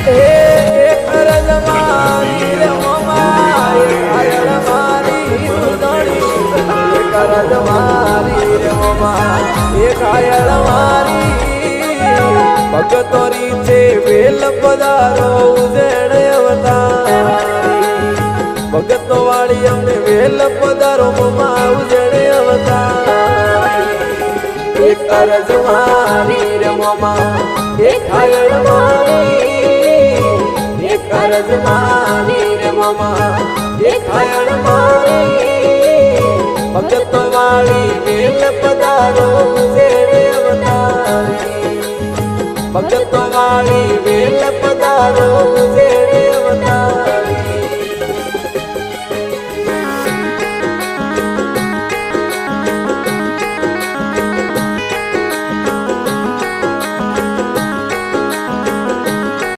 અરજ મારી રે મોમા ઘાયળ મારી ઉદણી અરજ મારી રે મોમા ઘાયળ મારી ભગતોરી છે વેલ પધારો ઉજેણ અવતારી ભગતો વાળી અમને વેલ પધારો મોમા ઉજેણ અવતારી અરજ મારી રે મોમા ઘાયળ મારી અરજ મારી રે મોમા ઘાયળ મારી ભગતો વાળી વેલ પધારો ઉજેણ અવતારી ભગતો વાળી વેલ